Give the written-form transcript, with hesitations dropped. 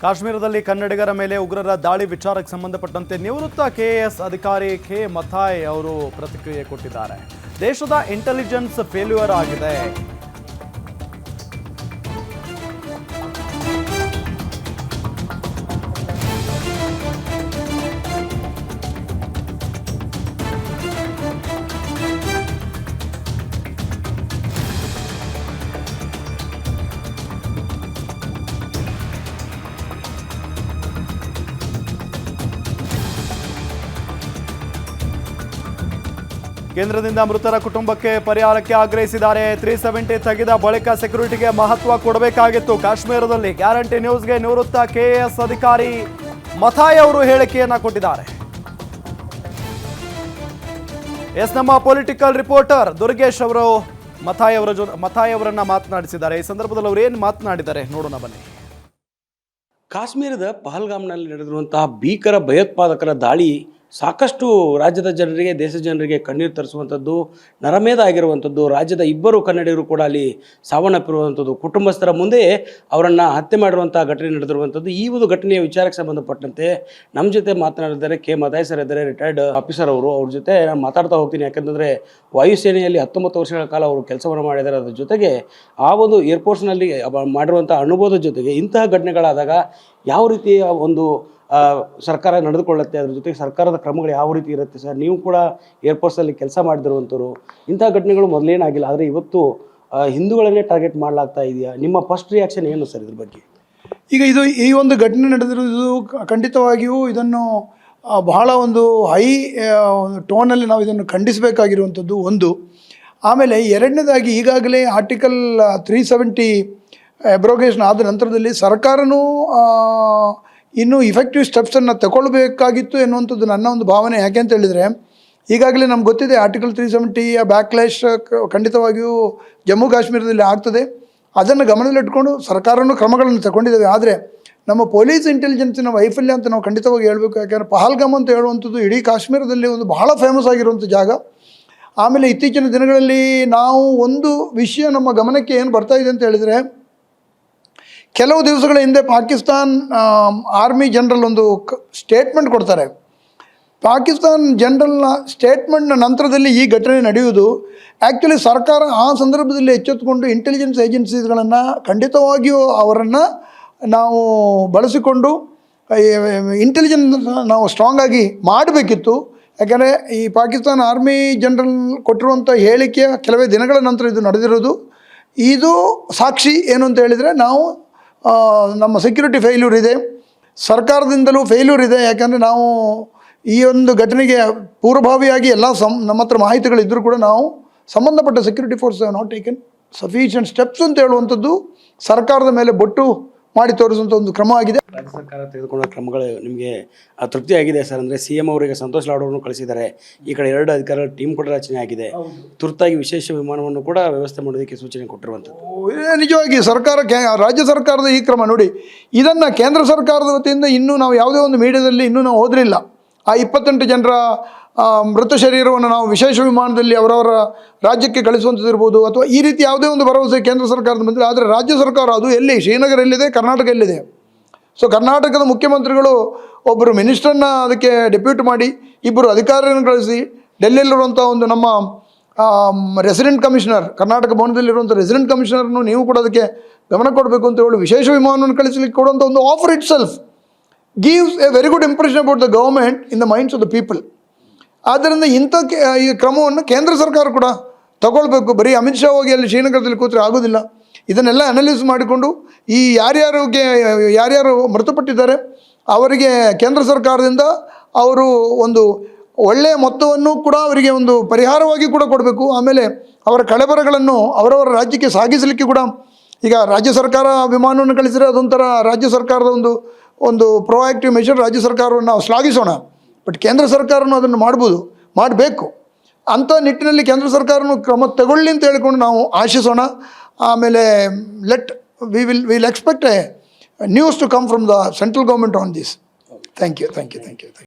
ಕಾಶ್ಮೀರದಲ್ಲಿ ಕನ್ನಡಿಗರ ಮೇಲೆ ಉಗ್ರರ ದಾಳಿ ವಿಚಾರಕ್ಕೆ ಸಂಬಂಧಪಟ್ಟಂತೆ ನಿವೃತ್ತ ಕೆಎಎಸ್ ಅಧಿಕಾರಿ ಕೆ ಮಥಾಯ್ ಅವರು ಪ್ರತಿಕ್ರಿಯೆ ಕೊಟ್ಟಿದ್ದಾರೆ. ದೇಶದ ಇಂಟೆಲಿಜೆನ್ಸ್ ಫೇಲ್ಯೂರ್ ಆಗಿದೆ. ಕೇಂದ್ರದಿಂದ ಮೃತರ ಕುಟುಂಬಕ್ಕೆ ಪರಿಹಾರಕ್ಕೆ ಆಗ್ರಹಿಸಿದ್ದಾರೆ. 370 ತೆಗೆದ ಬಳಿಕ ಸೆಕ್ಯೂರಿಟಿಗೆ ಮಹತ್ವ ಕೊಡಬೇಕಾಗಿತ್ತು. ಕಾಶ್ಮೀರದಲ್ಲಿ ಗ್ಯಾರಂಟಿ ನ್ಯೂಸ್ಗೆ ನಿವೃತ್ತ ಕೆಎಎಸ್ ಅಧಿಕಾರಿ ಮಥಾಯ್ ಅವರು ಹೇಳಿಕೆಯನ್ನ ಕೊಟ್ಟಿದ್ದಾರೆ. ನಮ್ಮ ಪೊಲಿಟಿಕಲ್ ರಿಪೋರ್ಟರ್ ದುರ್ಗೇಶ್ ಅವರು ಮಥಾಯ್ ಅವರನ್ನ ಮಾತನಾಡಿಸಿದ್ದಾರೆ. ಈ ಸಂದರ್ಭದಲ್ಲಿ ಅವರು ಏನು ಮಾತನಾಡಿದ್ದಾರೆ ನೋಡೋಣ ಬನ್ನಿ. ಕಾಶ್ಮೀರದ ಪಹಲ್ಗಾಮ್ನಲ್ಲಿ ನಡೆದಿರುವಂತಹ ಭೀಕರ ಭಯೋತ್ಪಾದಕರ ದಾಳಿ ಸಾಕಷ್ಟು ರಾಜ್ಯದ ಜನರಿಗೆ, ದೇಶದ ಜನರಿಗೆ ಕಣ್ಣೀರು ತರಿಸುವಂಥದ್ದು, ನರಮೇಧ ಆಗಿರುವಂಥದ್ದು. ರಾಜ್ಯದ ಇಬ್ಬರು ಕನ್ನಡಿಗರು ಕೂಡ ಅಲ್ಲಿ ಸಾವನ್ನಪ್ಪಿರುವಂಥದ್ದು, ಕುಟುಂಬಸ್ಥರ ಮುಂದೆ ಅವರನ್ನು ಹತ್ಯೆ ಮಾಡಿರುವಂಥ ಘಟನೆ ನಡೆದಿರುವಂಥದ್ದು. ಈ ಒಂದು ಘಟನೆಯ ವಿಚಾರಕ್ಕೆ ಸಂಬಂಧಪಟ್ಟಂತೆ ನಮ್ಮ ಜೊತೆ ಮಾತನಾಡಿದ್ದಾರೆ ಕೆ ಮಥಾಯ್ ಸರ್ ಇದ್ದಾರೆ, ರಿಟೈರ್ಡ್ ಆಫೀಸರ್ ಅವರು. ಅವ್ರ ಜೊತೆ ನಾನು ಮಾತಾಡ್ತಾ ಹೋಗ್ತೀನಿ. ಯಾಕೆಂದರೆ ವಾಯುಸೇನೆಯಲ್ಲಿ 19 ವರ್ಷಗಳ ಕಾಲ ಅವರು ಕೆಲಸವನ್ನು ಮಾಡಿದ್ದಾರೆ. ಅದ್ರ ಜೊತೆಗೆ ಆ ಒಂದು ಏರ್ಫೋರ್ಸ್ನಲ್ಲಿ ಮಾಡಿರುವಂಥ ಅನುಭವದ ಜೊತೆಗೆ ಇಂತಹ ಘಟನೆಗಳಾದಾಗ ಯಾವ ರೀತಿಯ ಒಂದು ಸರ್ಕಾರ ನಡೆದುಕೊಳ್ಳುತ್ತೆ, ಅದ್ರ ಜೊತೆಗೆ ಸರ್ಕಾರದ ಕ್ರಮಗಳು ಯಾವ ರೀತಿ ಇರುತ್ತೆ ಸರ್? ನೀವು ಕೂಡ ಏರ್ಫೋರ್ಸಲ್ಲಿ ಕೆಲಸ ಮಾಡಿದಿರುವಂಥವ್ರು. ಇಂಥ ಘಟನೆಗಳು ಮೊದಲೇನಾಗಿಲ್ಲ, ಆದರೆ ಇವತ್ತು ಹಿಂದೂಗಳನ್ನೇ ಟಾರ್ಗೆಟ್ ಮಾಡಲಾಗ್ತಾ ಇದೆಯಾ? ನಿಮ್ಮ ಫಸ್ಟ್ ರಿಯಾಕ್ಷನ್ ಏನು ಸರ್ ಇದ್ರ ಬಗ್ಗೆ? ಈಗ ಈ ಒಂದು ಘಟನೆ ನಡೆದಿರೋದು ಖಂಡಿತವಾಗಿಯೂ ಇದನ್ನು ಬಹಳ ಒಂದು ಹೈ ಟೋನಲ್ಲಿ ನಾವು ಇದನ್ನು ಖಂಡಿಸಬೇಕಾಗಿರುವಂಥದ್ದು ಒಂದು. ಆಮೇಲೆ ಎರಡನೇದಾಗಿ ಈಗಾಗಲೇ ಆರ್ಟಿಕಲ್ 370 ಅಬ್ರೋಗೇಷನ್ ಆದ ನಂತರದಲ್ಲಿ ಸರ್ಕಾರನೂ ಇನ್ನೂ ಇಫೆಕ್ಟಿವ್ ಸ್ಟೆಪ್ಸನ್ನು ತಗೊಳ್ಬೇಕಾಗಿತ್ತು ಎನ್ನುವಂಥದ್ದು ನನ್ನ ಒಂದು ಭಾವನೆ. ಯಾಕೆ ಅಂತ ಹೇಳಿದರೆ ಈಗಾಗಲೇ ನಮ್ಗೆ ಗೊತ್ತಿದೆ ಆರ್ಟಿಕಲ್ 370 ಬ್ಯಾಕ್ಲ್ಯಾಶ್ ಖಂಡಿತವಾಗಿಯೂ ಜಮ್ಮು ಕಾಶ್ಮೀರದಲ್ಲಿ ಆಗ್ತದೆ. ಅದನ್ನು ಗಮನದಲ್ಲಿಟ್ಕೊಂಡು ಸರ್ಕಾರನೂ ಕ್ರಮಗಳನ್ನು ತಗೊಂಡಿದ್ದಾವೆ. ಆದರೆ ನಮ್ಮ ಪೊಲೀಸ್ ಇಂಟೆಲಿಜೆನ್ಸಿನ ವೈಫಲ್ಯ ಅಂತ ನಾವು ಖಂಡಿತವಾಗಿ ಹೇಳಬೇಕು. ಯಾಕೆಂದರೆ ಪಹಲ್ಗಾಮ್ ಅಂತ ಹೇಳುವಂಥದ್ದು ಇಡೀ ಕಾಶ್ಮೀರದಲ್ಲಿ ಒಂದು ಬಹಳ ಫೇಮಸ್ ಆಗಿರುವಂಥ ಜಾಗ. ಆಮೇಲೆ ಇತ್ತೀಚಿನ ದಿನಗಳಲ್ಲಿ ನಾವು ಒಂದು ವಿಷಯ ನಮ್ಮ ಗಮನಕ್ಕೆ ಏನು ಬರ್ತಾ ಇದೆ ಅಂತ ಹೇಳಿದರೆ, ಕೆಲವು ದಿವಸಗಳ ಹಿಂದೆ ಪಾಕಿಸ್ತಾನ್ ಆರ್ಮಿ ಜನರಲ್ ಒಂದು ಸ್ಟೇಟ್ಮೆಂಟ್ ಕೊಡ್ತಾರೆ. ಪಾಕಿಸ್ತಾನ್ ಜನರಲ್ನ ಸ್ಟೇಟ್ಮೆಂಟ್ನ ನಂತರದಲ್ಲಿ ಈ ಘಟನೆ ನಡೆಯುವುದು. ಆ್ಯಕ್ಚುಲಿ ಸರ್ಕಾರ ಆ ಸಂದರ್ಭದಲ್ಲಿ ಎಚ್ಚೆತ್ತುಕೊಂಡು ಇಂಟೆಲಿಜೆನ್ಸ್ ಏಜೆನ್ಸೀಸ್ಗಳನ್ನು ಖಂಡಿತವಾಗಿಯೂ ಅವರನ್ನು ನಾವು ಬಳಸಿಕೊಂಡು ಇಂಟೆಲಿಜೆನ್ಸ್ ನಾವು ಸ್ಟ್ರಾಂಗ್ ಆಗಿ ಮಾಡಬೇಕಿತ್ತು. ಯಾಕೆಂದರೆ ಈ ಪಾಕಿಸ್ತಾನ್ ಆರ್ಮಿ ಜನರಲ್ ಕೊಟ್ಟಿರುವಂಥ ಹೇಳಿಕೆಯ ಕೆಲವೇ ದಿನಗಳ ನಂತರ ಇದು ನಡೆದಿರೋದು. ಇದು ಸಾಕ್ಷಿ ಏನು ಅಂತ ಹೇಳಿದರೆ, ನಾವು ನಮ್ಮ ಸೆಕ್ಯೂರಿಟಿ ಫೇಲ್ಯೂರ್ ಇದೆ, ಸರ್ಕಾರದಿಂದಲೂ ಫೇಲ್ಯೂರ್ ಇದೆ. ಯಾಕಂದರೆ ನಾವು ಈ ಒಂದು ಘಟನೆಗೆ ಪೂರ್ವಭಾವಿಯಾಗಿ ಎಲ್ಲ ನಮ್ಮ ಹತ್ರ ಮಾಹಿತಿಗಳಿದ್ದರೂ ಕೂಡ ನಾವು ಸಂಬಂಧಪಟ್ಟ security force not taken sufficient steps ಅಂತ ಹೇಳುವಂಥದ್ದು ಸರ್ಕಾರದ ಮೇಲೆ ಬೊಟ್ಟು ಮಾಡಿ ತೋರಿಸುವಂಥ ಒಂದು ಕ್ರಮ ಆಗಿದೆ. ರಾಜ್ಯ ಸರ್ಕಾರ ತೆಗೆದುಕೊಂಡ ಕ್ರಮಗಳು ನಿಮಗೆ ತೃಪ್ತಿ ಆಗಿದೆ ಸರ್? ಅಂದರೆ CM ಅವರಿಗೆ ಸಂತೋಷ್ ಲಾಡ್ ಅವರನ್ನು ಕಳಿಸಿದ್ದಾರೆ. ಈ ಕಡೆ 2 ಅಧಿಕಾರಿಗಳ ಟೀಮ್ ಕೂಡ ರಚನೆ ಆಗಿದೆ. ತುರ್ತಾಗಿ ವಿಶೇಷ ವಿಮಾನವನ್ನು ಕೂಡ ವ್ಯವಸ್ಥೆ ಮಾಡೋದಕ್ಕೆ ಸೂಚನೆ ಕೊಟ್ಟಿರುವಂಥದ್ದು. ನಿಜವಾಗಿ ರಾಜ್ಯ ಸರ್ಕಾರದ ಈ ಕ್ರಮ ನೋಡಿ, ಇದನ್ನು ಕೇಂದ್ರ ಸರ್ಕಾರದ ವತಿಯಿಂದ ಇನ್ನೂ ನಾವು ಯಾವುದೇ ಒಂದು ಮೀಡಿಯಾದಲ್ಲಿ ಇನ್ನೂ ನಾವು ಓದಲಿಲ್ಲ. ಆ 28 ಜನರ ಮೃತ ಶರೀರವನ್ನು ನಾವು ವಿಶೇಷ ವಿಮಾನದಲ್ಲಿ ಅವರವರ ರಾಜ್ಯಕ್ಕೆ ಕಳಿಸುವಂಥದ್ದಿರ್ಬೋದು, ಅಥವಾ ಈ ರೀತಿ ಯಾವುದೇ ಒಂದು ಭರವಸೆ ಕೇಂದ್ರ ಸರ್ಕಾರದ ಬಂದರೆ. ಆದರೆ ರಾಜ್ಯ ಸರ್ಕಾರ ಅದು ಎಲ್ಲಿ, ಶ್ರೀನಗರ ಎಲ್ಲಿದೆ, ಕರ್ನಾಟಕ ಎಲ್ಲಿದೆ? ಸೊ ಕರ್ನಾಟಕದ ಮುಖ್ಯಮಂತ್ರಿಗಳು ಒಬ್ಬರು ಮಿನಿಸ್ಟ್ರನ್ನ ಅದಕ್ಕೆ ಡೆಪ್ಯೂಟ್ ಮಾಡಿ, ಇಬ್ಬರು ಅಧಿಕಾರಿಯನ್ನು ಕಳಿಸಿ, ಡೆಲ್ಲಿಯಲ್ಲಿರುವಂಥ ಒಂದು ನಮ್ಮ ರೆಸಿಡೆಂಟ್ ಕಮಿಷನರ್, ಕರ್ನಾಟಕ ಭವನದಲ್ಲಿರುವಂಥ ರೆಸಿಡೆಂಟ್ ಕಮಿಷನರ್ನು ನೀವು ಕೂಡ ಅದಕ್ಕೆ ಗಮನ ಕೊಡಬೇಕು ಅಂತ ಹೇಳಿ ವಿಶೇಷ ವಿಮಾನವನ್ನು ಕಳಿಸಲಿಕ್ಕೆ ಕೊಡುವಂಥ ಒಂದು offer it self gives a very good impression about the government in the minds of the people. ಆದ್ದರಿಂದ ಇಂಥ ಈ ಕ್ರಮವನ್ನು ಕೇಂದ್ರ ಸರ್ಕಾರ ಕೂಡ ತಗೊಳ್ಬೇಕು. ಬರೀ ಅಮಿತ್ ಶಾ ಹೋಗಿ ಅಲ್ಲಿ ಶ್ರೀನಗರದಲ್ಲಿ ಕೂತ್ರೆ ಆಗೋದಿಲ್ಲ. ಇದನ್ನೆಲ್ಲ ಅನಲೈಸ್ ಮಾಡಿಕೊಂಡು ಈ ಯಾರ್ಯಾರು ಮೃತಪಟ್ಟಿದ್ದಾರೆ ಅವರಿಗೆ ಕೇಂದ್ರ ಸರ್ಕಾರದಿಂದ ಅವರು ಒಂದು ಒಳ್ಳೆಯ ಮೊತ್ತವನ್ನು ಕೂಡ ಅವರಿಗೆ ಒಂದು ಪರಿಹಾರವಾಗಿ ಕೂಡ ಕೊಡಬೇಕು. ಆಮೇಲೆ ಅವರ ಕಳಬರಗಳನ್ನು ಅವರವರ ರಾಜ್ಯಕ್ಕೆ ಸಾಗಿಸಲಿಕ್ಕೆ ಕೂಡ, ಈಗ ರಾಜ್ಯ ಸರ್ಕಾರ ವಿಮಾನವನ್ನು ಕಳಿಸಿದರೆ ಅದೊಂಥರ ರಾಜ್ಯ ಸರ್ಕಾರದ ಒಂದು ಪ್ರೊಆಕ್ಟಿವ್ ಮೆಷರ್. ರಾಜ್ಯ ಸರ್ಕಾರವನ್ನು ನಾವು ಶ್ಲಾಘಿಸೋಣ, ಬಟ್ ಕೇಂದ್ರ ಸರ್ಕಾರನೂ ಅದನ್ನು ಮಾಡಬೇಕು. ಅಂಥ ನಿಟ್ಟಿನಲ್ಲಿ ಕೇಂದ್ರ ಸರ್ಕಾರನೂ ಕ್ರಮ ತಗೊಳ್ಳಿ ಅಂತ ಹೇಳಿಕೊಂಡು ನಾವು ಆಶಿಸೋಣ. ಆಮೇಲೆ will expect a news to come from the central government on this. Thank you.